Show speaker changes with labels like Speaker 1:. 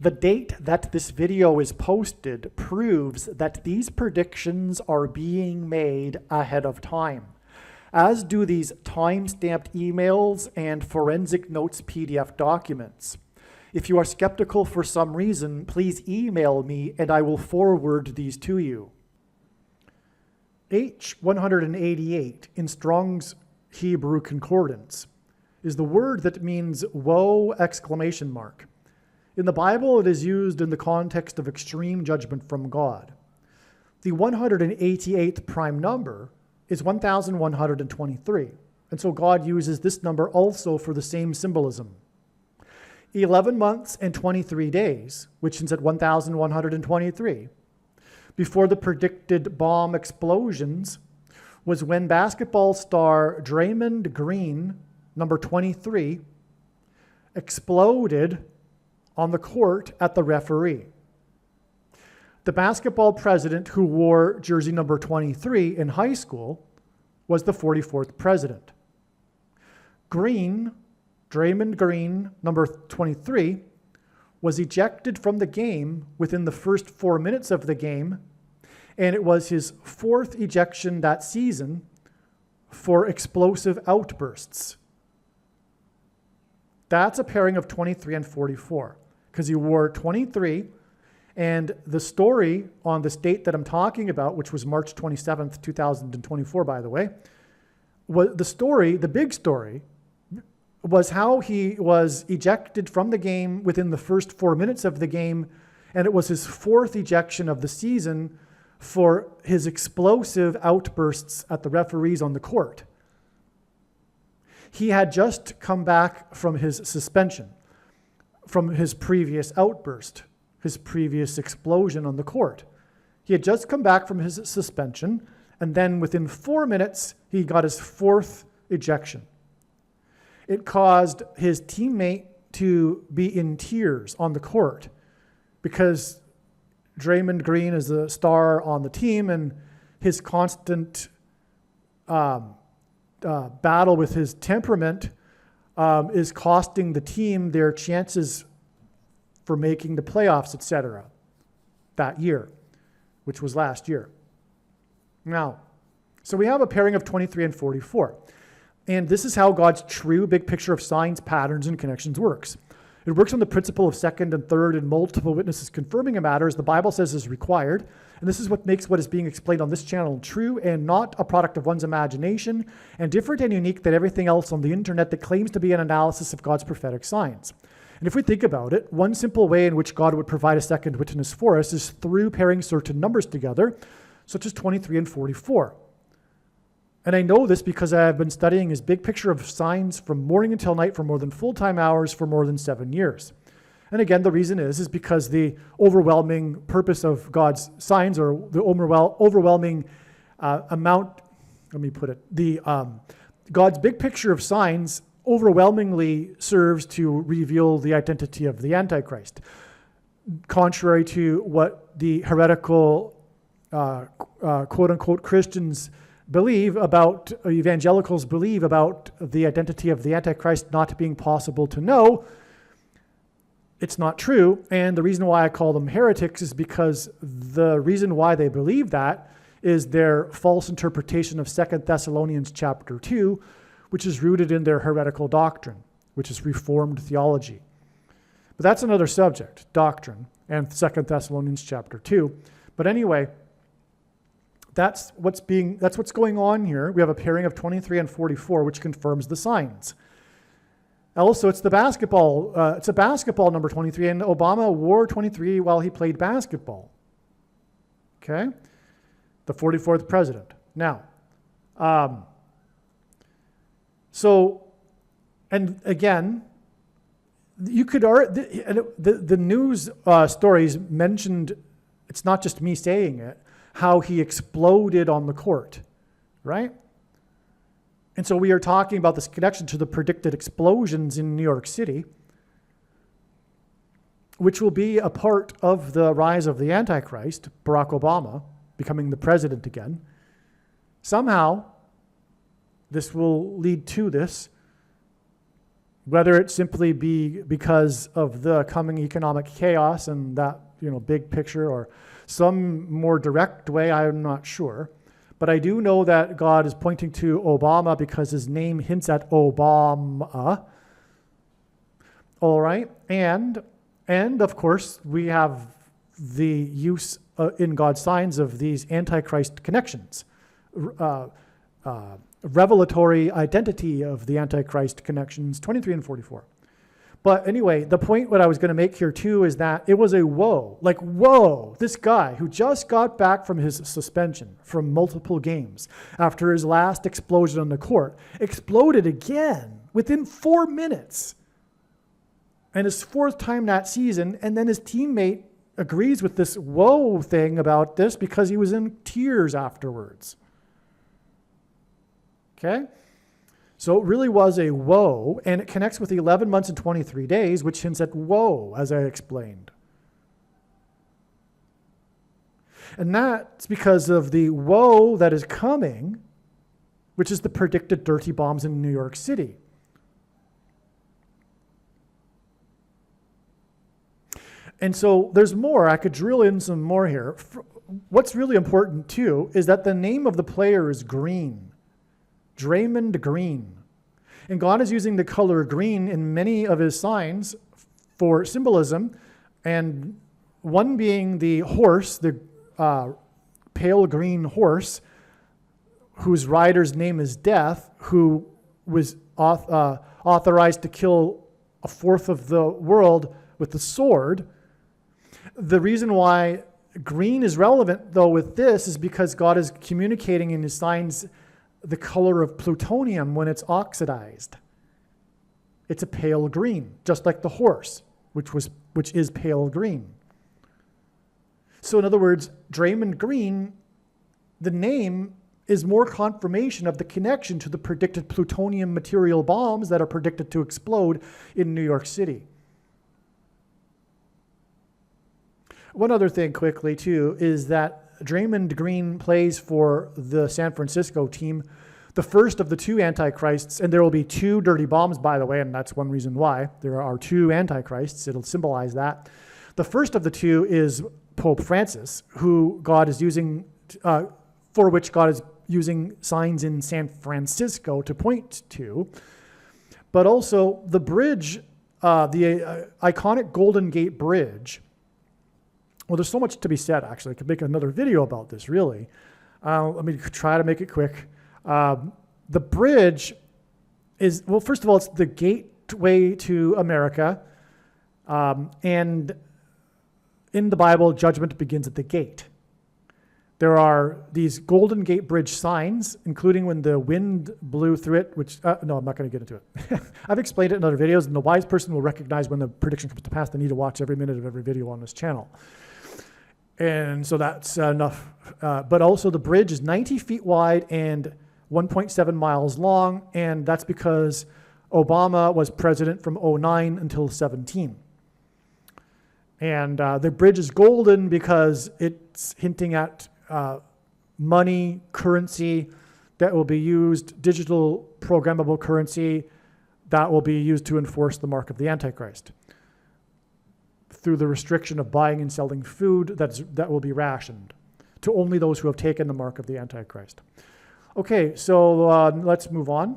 Speaker 1: The date that this video is posted proves that these predictions are being made ahead of time, as do these time-stamped emails and forensic notes PDF documents. If you are skeptical for some reason, please email me and I will forward these to you. H188 in Strong's Hebrew Concordance is the word that means woe! Exclamation mark. In the Bible, it is used in the context of extreme judgment from God. The 188th prime number is 1123, and so God uses this number also for the same symbolism. 11 months and 23 days, which is at 1123, before the predicted bomb explosions, was when basketball star Draymond Green, number 23, exploded on the court at the referee. The basketball president who wore jersey number 23 in high school was the 44th president. Draymond Green, number 23, was ejected from the game within the first 4 minutes of the game, and it was his fourth ejection that season for explosive outbursts. That's a pairing of 23 and 44. Because he wore 23, and the story on this date that I'm talking about, which was March 27th, 2024, by the way, the big story, was how he was ejected from the game within the first 4 minutes of the game, and it was his fourth ejection of the season for his explosive outbursts at the referees on the court. He had just come back from his suspension, from his previous outburst, his previous explosion on the court. He had just come back from his suspension, and then within 4 minutes, he got his fourth ejection. It caused his teammate to be in tears on the court because Draymond Green is the star on the team, and his constant battle with his temperament is costing the team their chances for making the playoffs, etc., that year, which was last year. Now, so we have a pairing of 23 and 44. And this is how God's true big picture of signs, patterns, and connections works. It works on the principle of second and third and multiple witnesses confirming a matter, as the Bible says is required. And this is what makes what is being explained on this channel true and not a product of one's imagination, and different and unique than everything else on the internet that claims to be an analysis of God's prophetic signs. And if we think about it, one simple way in which God would provide a second witness for us is through pairing certain numbers together, such as 23 and 44. And I know this because I have been studying his big picture of signs from morning until night for more than full-time hours for more than 7 years. And again, the reason is because the overwhelming purpose of God's signs, or the overwhelming amount, let me put it, God's big picture of signs overwhelmingly serves to reveal the identity of the Antichrist, contrary to what the heretical, quote-unquote Christians believe about, evangelicals believe about the identity of the Antichrist not being possible to know. It's not true, and the reason why I call them heretics is because the reason why they believe that is their false interpretation of 2 Thessalonians chapter 2, which is rooted in their heretical doctrine, which is Reformed theology. But that's another subject, doctrine, and 2 Thessalonians chapter 2. But anyway, that's what's going on here. We have a pairing of 23 and 44, which confirms the signs. Also, it's a basketball number 23, and Obama wore 23 while he played basketball. Okay? The 44th president. Now, and again, you could the news stories mentioned, it's not just me saying it, how he exploded on the court, right? And so we are talking about this connection to the predicted explosions in New York City, which will be a part of the rise of the Antichrist, Barack Obama, becoming the president again. Somehow, this will lead to this. Whether it simply be because of the coming economic chaos and that, big picture, or some more direct way, I'm not sure. But I do know that God is pointing to Obama because his name hints at Obama. All right. And of course, we have the use in God's signs of these Antichrist connections. Revelatory identity of the Antichrist connections, 23 and 44. But anyway, the point what I was going to make here too is that it was a whoa, this guy who just got back from his suspension from multiple games after his last explosion on the court, exploded again within 4 minutes. And his fourth time that season, and then his teammate agrees with this whoa thing about this because he was in tears afterwards. Okay? So it really was a woe, and it connects with 11 months and 23 days, which hints at woe, as I explained. And that's because of the woe that is coming, which is the predicted dirty bombs in New York City. And so there's more. I could drill in some more here. What's really important, too, is that the name of the player is Green. Draymond Green. And God is using the color green in many of his signs for symbolism, and one being the horse, the pale green horse, whose rider's name is Death, who was authorized to kill a fourth of the world with the sword. The reason why green is relevant, though, with this is because God is communicating in his signs the color of plutonium when it's oxidized. It's a pale green, just like the horse, which is pale green. So in other words, Draymond Green, the name is more confirmation of the connection to the predicted plutonium material bombs that are predicted to explode in New York City. One other thing quickly, too, is that Draymond Green plays for the San Francisco team, the first of the two Antichrists, and there will be two dirty bombs, by the way, and that's one reason why. There are two Antichrists. It'll symbolize that. The first of the two is Pope Francis, who God is using, for which God is using signs in San Francisco to point to. But also the bridge, the iconic Golden Gate Bridge. Well, there's so much to be said, actually. I could make another video about this, really. Let me try to make it quick. The bridge is, well, first of all, it's the gateway to America. And in the Bible, judgment begins at the gate. There are these Golden Gate Bridge signs, including when the wind blew through it, which, no, I'm not going to get into it. I've explained it in other videos, and the wise person will recognize when the prediction comes to pass. They need to watch every minute of every video on this channel. And so that's enough. But also the bridge is 90 feet wide and 1.7 miles long, and that's because Obama was president from 2009 until 2017. And the bridge is golden because it's hinting at money, currency that will be used, digital programmable currency that will be used to enforce the mark of the Antichrist through the restriction of buying and selling food that will be rationed to only those who have taken the mark of the Antichrist. Okay, so let's move on.